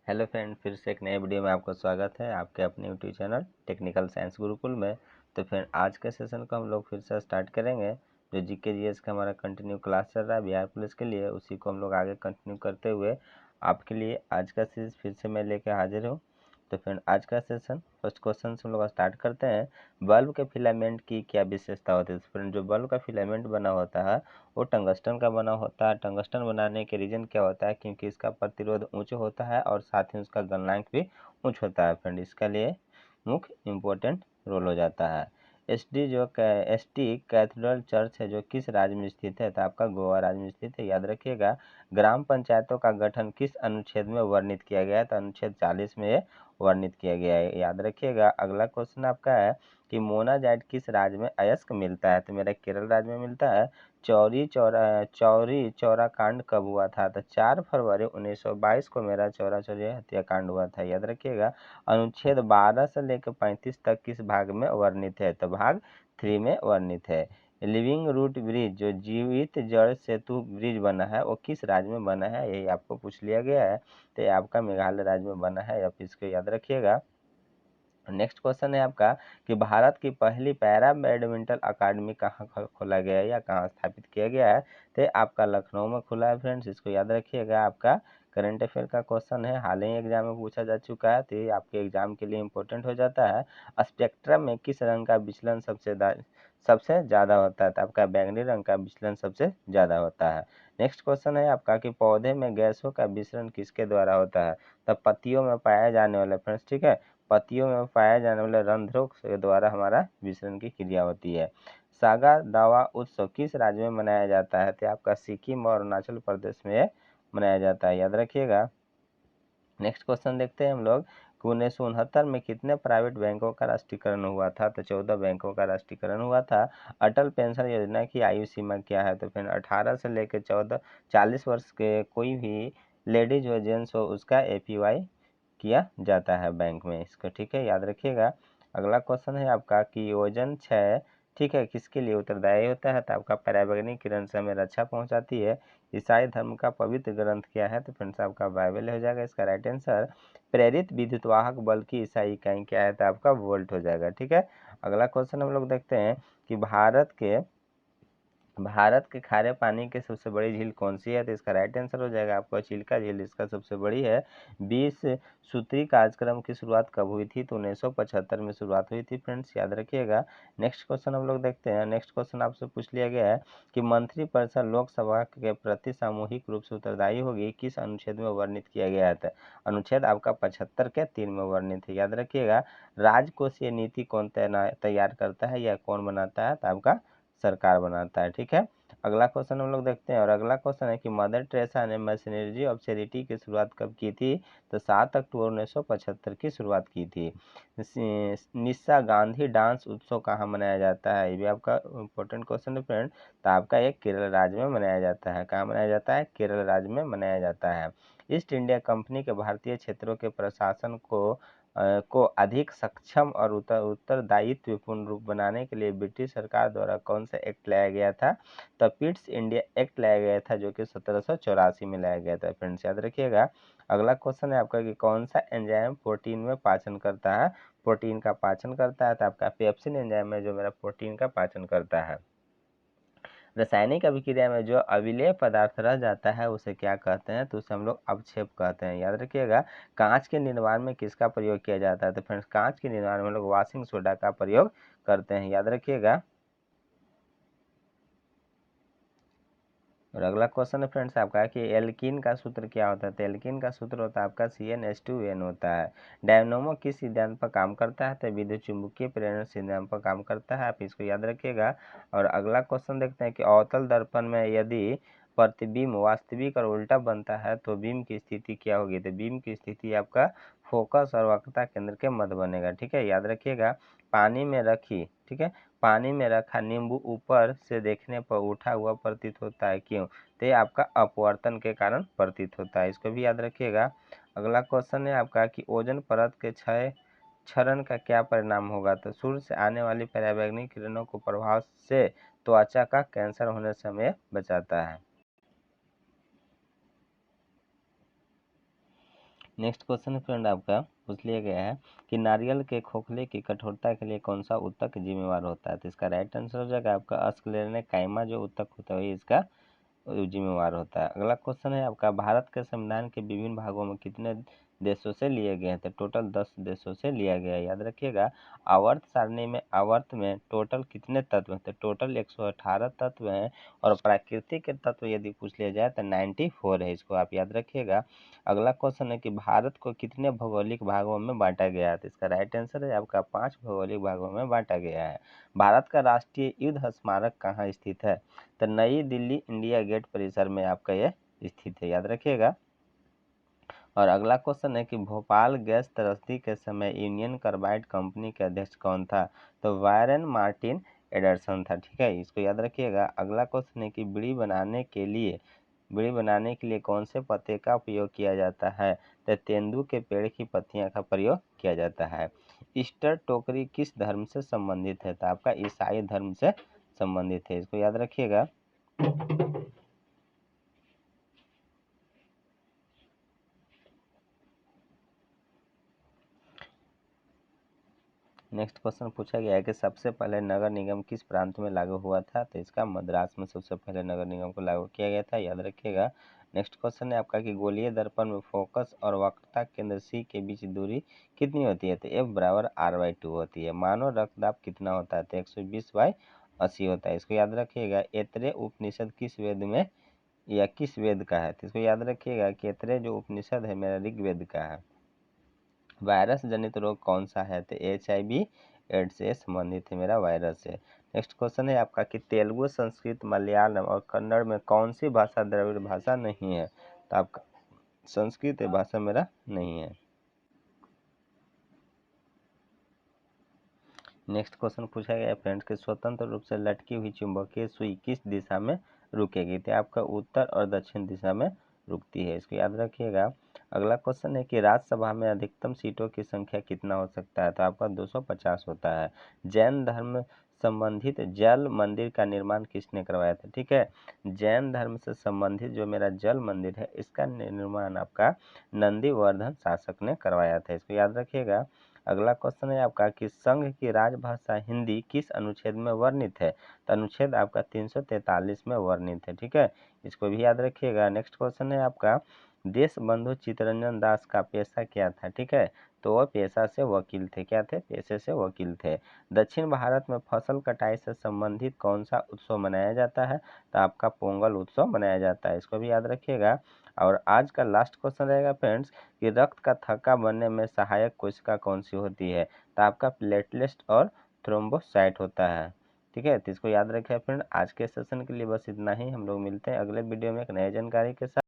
Hello friend, फिर से एक नए वीडियो में आपका स्वागत है आपके अपने YouTube channel technical science Gurukul में। तो फ्रेंड, आज के सेशन को हम लोग फिर से स्टार्ट करेंगे। जो जीके जीएस का हमारा कंटिन्यू क्लास चल रहा है बिहार पुलिस के लिए, उसी को हम लोग आगे कंटिन्यू करते हुए आपके लिए आज का सीरीज फिर से मैं लेकर हाजिर हूँ। तो फ्रेंड, आज का सेशन फर्स्ट क्वेश्चन से हम लोग स्टार्ट करते हैं। बल्ब के फिलामेंट की क्या विशेषता होती है? फ्रेंड, जो बल्ब का फिलामेंट बना होता है वो टंगस्टन का बना होता है। टंगस्टन बनाने के रीजन क्या होता है? क्योंकि इसका प्रतिरोध उच्च होता है और साथ ही उसका गलनांक भी उच्च होता है। फ्रेंड, इसका लिए मुख्य इम्पोर्टेंट रोल हो जाता है। एसटी कैथेड्रल चर्च है जो किस राज्य में स्थित है? तो आपका गोवा राज्य में स्थित है, याद रखिएगा। ग्राम पंचायतों का गठन किस अनुच्छेद में वर्णित किया गया है? तो अनुच्छेद 40 में ये वर्णित किया गया है, याद रखिएगा। अगला क्वेश्चन आपका है कि मोनाजाइट किस राज्य में अयस्क मिलता है? तो मेरा केरल राज्य में मिलता है। चौरी चौरा कांड कब हुआ था? तो 4 फरवरी 1922 को मेरा चौरा चौरी हत्याकांड हुआ था, याद रखिएगा। अनुच्छेद 12 से लेकर 35 तक किस भाग में वर्णित है? तो भाग 3 में वर्णित है। लिविंग रूट ब्रिज जो जीवित जड़ सेतु ब्रिज बना है वो किस राज्य में बना है? यही आपको पूछ लिया गया है। तो ये आपका मेघालय राज्य में बना है, आप इसको याद रखिएगा। नेक्स्ट क्वेश्चन है आपका कि भारत की पहली पैरा बैडमिंटन अकादमी कहाँ खोला गया है या कहाँ स्थापित किया गया है? तो आपका लखनऊ में खुला है। फ्रेंड्स, इसको याद रखिएगा। आपका करंट अफेयर का क्वेश्चन है, हाल ही एग्जाम में पूछा जा चुका है, तो ये आपके एग्जाम के लिए इंपॉर्टेंट हो जाता है। स्पेक्ट्रम में किस रंग का विचलन सबसे ज़्यादा होता है? तो आपका बैंगनी रंग का विचलन सबसे ज़्यादा होता है। नेक्स्ट क्वेश्चन है आपका कि पौधे में गैसों का विसरण किसके द्वारा होता है? तब पत्तियों में पाया जाने वाला, फ्रेंड्स ठीक है, पत्तियों में पाए जाने वाले रंध्रों के द्वारा हमारा विसरण की क्रिया होती है। सागा दावा उत्सव किस राज्य में मनाया जाता है? तो आपका सिक्किम और अरुणाचल प्रदेश में मनाया जाता है, याद रखिएगा। नेक्स्ट क्वेश्चन देखते हैं हम लोग। 1969 में कितने प्राइवेट बैंकों का राष्ट्रीयकरण हुआ था? तो 14 बैंकों का राष्ट्रीयकरण हुआ था। अटल पेंशन योजना की आयु सीमा क्या है? तो फिर 18 से लेकर 40 वर्ष के कोई भी लेडीज हो जेंट्स हो उसका एपीवाई किया जाता है बैंक में, इसको ठीक है, याद रखिएगा। अगला क्वेश्चन है आपका कि ओजोन क्षय ठीक है किसके लिए उत्तरदायी होता है? तो आपका पराबैंगनी किरण से हमें रक्षा पहुंचाती है। ईसाई धर्म का पवित्र ग्रंथ क्या है? तो फ्रेंड्स आपका बाइबल हो जाएगा इसका राइट आंसर। प्रेरित विद्युत वाहक बल की ईसाई इकाई क्या है? तो आपका वोल्ट हो जाएगा, ठीक है। अगला क्वेश्चन हम लोग देखते हैं कि भारत के खारे पानी की सबसे बड़ी झील कौन सी है? तो इसका राइट आंसर हो जाएगा आपका चिल्का झील, इसका सबसे बड़ी है। 20 सूत्री कार्यक्रम की शुरुआत कब हुई थी? तो 1975 में शुरुआत हुई थी, फ्रेंड्स याद रखिएगा। नेक्स्ट क्वेश्चन हम लोग देखते हैं। नेक्स्ट क्वेश्चन आपसे पूछ लिया गया है कि मंत्रिपरिषद लोकसभा के प्रति सामूहिक रूप से उत्तरदायी होगी किस अनुच्छेद में वर्णित किया गया है? अनुच्छेद आपका 75 के 3 में वर्णित है, याद रखिएगा। राजकोषीय नीति कौन तैयार करता है या कौन बनाता है? तो आपका सरकार बनाता है, ठीक है। अगला क्वेश्चन हम लोग देखते हैं और अगला क्वेश्चन है कि मदर टेरेसा ने मैसेंजरी ऑफ चैरिटी की शुरुआत कब की थी? तो 7 अक्टूबर 1975 की शुरुआत की थी। निस्सा गांधी डांस उत्सव कहाँ मनाया जाता है? ये भी आपका इम्पोर्टेंट क्वेश्चन है फ्रेंड। तो आपका एक केरल राज्य में मनाया जाता है। कहाँ मनाया जाता है? केरल राज्य में मनाया जाता है। ईस्ट इंडिया कंपनी के भारतीय क्षेत्रों के प्रशासन को अधिक सक्षम और उत्तरदायित्वपूर्ण रूप बनाने के लिए ब्रिटिश सरकार द्वारा कौन सा एक्ट लाया गया था? तो पिट्स इंडिया एक्ट लाया गया था जो कि 1784 में लाया गया था, फ्रेंड्स याद रखिएगा। अगला क्वेश्चन है आपका कि कौन सा एंजाइम प्रोटीन में पाचन करता है? प्रोटीन का पाचन करता है, तो आपका पेप्सिन एंजाइम है जो मेरा प्रोटीन का पाचन करता है। रासायनिक अभिक्रिया में जो अविलेय पदार्थ रह जाता है उसे क्या कहते हैं? तो उसे हम लोग अवक्षेप कहते हैं, याद रखिएगा। कांच के निर्माण में किसका प्रयोग किया जाता है? तो फ्रेंड्स कांच के निर्माण में हम लोग वॉशिंग सोडा का प्रयोग करते हैं, याद रखिएगा। और अगला क्वेश्चन है फ्रेंड्स आपका कि एल्कीन का सूत्र क्या होता है? तो एल्कीन का सूत्र होता है आपका CnH2n होता है। डायनोमो किस सिद्धांत पर काम करता है? तो विद्युत चुंबकीय प्रेरण सिद्धांत पर काम करता है, आप इसको याद रखिएगा। और अगला क्वेश्चन देखते हैं कि अवतल दर्पण में यदि प्रतिबिंब वास्तविक और उल्टा बनता है तो बीम की स्थिति क्या होगी? तो बीम की स्थिति आपका फोकस और वक्रता केंद्र के मध्य बनेगा, ठीक है, याद रखिएगा। पानी में रखी, ठीक है, पानी में रखा नींबू ऊपर से देखने पर उठा हुआ प्रतीत होता है, क्यों? तो ये आपका अपवर्तन के कारण प्रतीत होता है, इसको भी याद रखिएगा। अगला क्वेश्चन है आपका कि ओजोन परत के क्षरण का क्या परिणाम होगा? तो सूर्य से आने वाली पराबैंगनी किरणों को प्रभाव से त्वचा का कैंसर होने से हमें बचाता है। नेक्स्ट क्वेश्चन है फ्रेंड आपका पूछ लिया गया है कि नारियल के खोखले की कठोरता के लिए कौन सा ऊतक जिम्मेवार होता है। तो इसका राइट आंसर हो जाएगा आपका अस्क्लेरनेकाइमा जो ऊतक होता है वही इसका जिम्मेवार होता है। अगला क्वेश्चन है आपका भारत के संविधान के विभिन्न भागों में कितने देशों से लिए गए हैं। तो टोटल 10 देशों से लिया गया है, याद रखिएगा। आवर्त सारणी में आवर्त में टोटल कितने तत्व हैं। तो टोटल 118 तत्व हैं और प्राकृतिक के तत्व यदि पूछ लिया जाए तो 94 है, इसको आप याद रखिएगा। अगला क्वेश्चन है कि भारत को कितने भौगोलिक भागों में बांटा गया है। तो इसका राइट आंसर है आपका 5 भौगोलिक भागों में बांटा गया है। भारत का राष्ट्रीय युद्ध स्मारक कहाँ स्थित है। तो नई दिल्ली इंडिया गेट परिसर में आपका ये स्थित है, याद रखिएगा। और अगला क्वेश्चन है कि भोपाल गैस त्रस्ती के समय यूनियन कार्बाइड कंपनी के अध्यक्ष कौन था। तो वारेन मार्टिन एडरसन था, ठीक है, इसको याद रखिएगा। अगला क्वेश्चन है कि बीड़ी बनाने के लिए कौन से पत्ते का उपयोग किया जाता है। तो तेंदू के पेड़ की पत्तियां का प्रयोग किया जाता है। ईस्टर टोकरी किस धर्म से संबंधित है। तो आपका ईसाई धर्म से संबंधित है, इसको याद रखिएगा। नेक्स्ट क्वेश्चन पूछा गया है कि सबसे पहले नगर निगम किस प्रांत में लागू हुआ था। तो इसका मद्रास में सबसे पहले नगर निगम को लागू किया गया था, याद रखिएगा। नेक्स्ट क्वेश्चन है आपका कि गोलीय दर्पण में फोकस और वक्रता केंद्र सी के बीच दूरी कितनी होती है। तो F बराबर R/2 होती है। मानव रक्तदाब कितना होता है। तो 120/80 होता है, इसको याद रखिएगा। ऐतरेय उपनिषद किस वेद में या किस वेद का है। तो इसको याद रखिएगा कि ऐतरेय जो उपनिषद है मेरा ऋग्वेद का है। वायरस जनित रोग कौन सा है। तो HIV एड्स से संबंधित है मेरा वायरस है। नेक्स्ट क्वेश्चन है आपका कि तेलुगु, संस्कृत, मलयालम और कन्नड़ में कौन सी भाषा द्रविड़ भाषा नहीं है। तो आपका संस्कृत भाषा मेरा नहीं है। नेक्स्ट क्वेश्चन पूछा गया फ्रेंड्स कि स्वतंत्र रूप से लटकी हुई चुंबकीय सुई किस दिशा में रुकेगी। तो आपका उत्तर और दक्षिण दिशा में रुकती है, इसको याद रखिएगा। अगला क्वेश्चन है कि राज्यसभा में अधिकतम सीटों की संख्या कितना हो सकता है। तो आपका 250 होता है। जैन धर्म संबंधित जल मंदिर का निर्माण किसने करवाया था। ठीक है, जैन धर्म से संबंधित जो मेरा जल मंदिर है इसका निर्माण आपका नंदीवर्धन शासक ने करवाया था, इसको याद रखिएगा। अगला क्वेश्चन है आपका कि संघ की राजभाषा हिंदी किस अनुच्छेद में वर्णित है। तो अनुच्छेद आपका 343 में वर्णित है, ठीक है, इसको भी याद रखिएगा। नेक्स्ट क्वेश्चन है आपका देशबंधु चित्तरंजन दास का पेशा क्या था। ठीक है, तो वह पेशा से वकील थे। क्या थे, पेशे से वकील थे। दक्षिण भारत में फसल कटाई से संबंधित कौन सा उत्सव मनाया जाता है। तो आपका पोंगल उत्सव मनाया जाता है, इसको भी याद रखिएगा। और आज का लास्ट क्वेश्चन रहेगा फ्रेंड्स कि रक्त का थक्का बनने में सहायक कोशिका कौन सी होती है। तो आपका प्लेटलेट और थ्रोम्बोसाइट होता है, ठीक है। तो इसको याद रखें फ्रेंड। आज के सेशन के लिए बस इतना ही। हम लोग मिलते हैं अगले वीडियो में एक नई जानकारी के साथ।